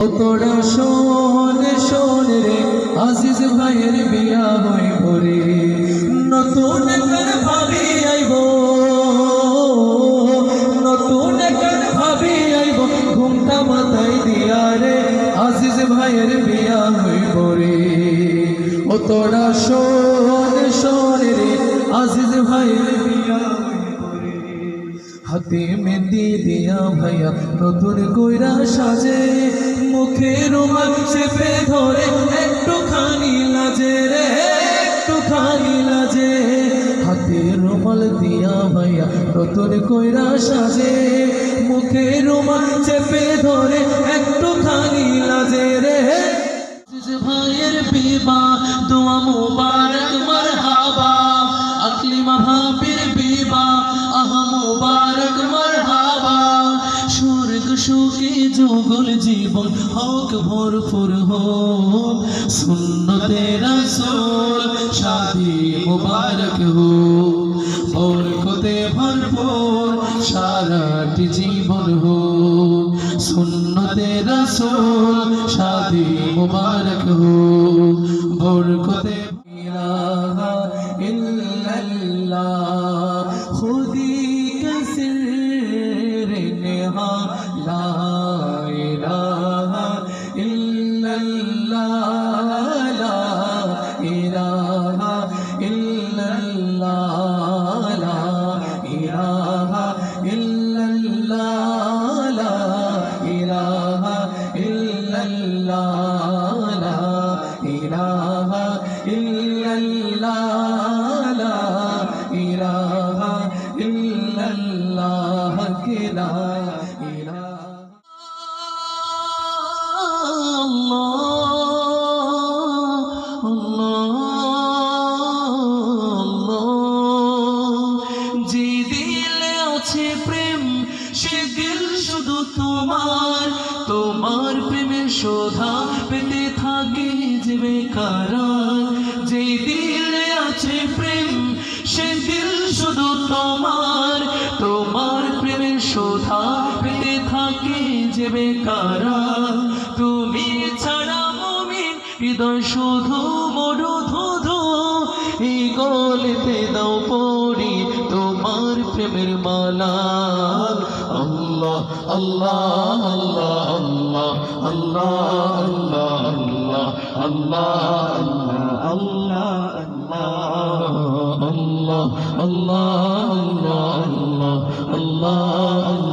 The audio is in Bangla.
তোরা শোন শোন রে আজিজ ভাইয়ের বিয়া হইব রে, নতুন কার ভাবি আইব, নতুন কার ভাবি আইব, ঘুমটা মাথায় দিয়া রে আজিজ ভাইয়ের বিয়া হইব রে। ও তোরা শোন শোন রে আজিজ ভাইয়ের বিয়া হইব রে। হাতে মেহেন্দি দিয়া ভাইয়া নতুন কইরা সাজে, মুখে রুমাল চেপে ধরে একটুখানি লাজে রে, একটুখানি লাজে। হাতে রুমাল দিয়া ভাইয়া নতুন কইরা সাজে, মুখে রুমাল চেপে ধরে একটুখানি লাজে রে। ভাইয়ের বিবাহ দোয়া মুবারক মারহাবা, আকলিমা ভাবির বিবাহ আহা মুবারক মারহাবা। স্বর্গ সুখী যুগল জীবন হোক ভরপুর হোক, সুন্নতে রাসূল শাদি মুবারক হোক, বরকতে ভরপুর সারাটি জীবন হোক, সুন্নতে রাসূল শাদি মুবারক হোক, বরকতে ইলাহা ইল্লাল্লাহ খুদি কা সির নেহা লা ইলাহা ইল্লাল্লাহ লা ইলাহা ইল্লাল্লাহ লা ইলাহা ইল্লাল্লাহ লা ইলাহা ইল্লাল্লাহ লা ইলাহা ইল্লাল্লাহ লা ইলাহা ইল্লাল্লাহ কে লা ইলাহা যে দিলে আছে প্রেম সে দিল শুধু তোমার, তোমার প্রেমের শোধা পেতে থাকে যে বেকারার। যে দিলে আছে প্রেম সে দিল শুধু তোমার, তোমার প্রেমের শোধা পেতে থাকে যে বেকারার। তুমি ছাড়া মুমিন হৃদয় শুধু মরুধুধু, এই গলেতে দাও পড়ি তোমার প্রেমের মালা। আল্লাহ আল্লাহ আল্লাহ আল্লাহ আল্লাহ আল্লাহ আল্লাহ আল্লাহ আল্লাহ আল্লাহ আল্লাহ আল্লাহ আল্লাহ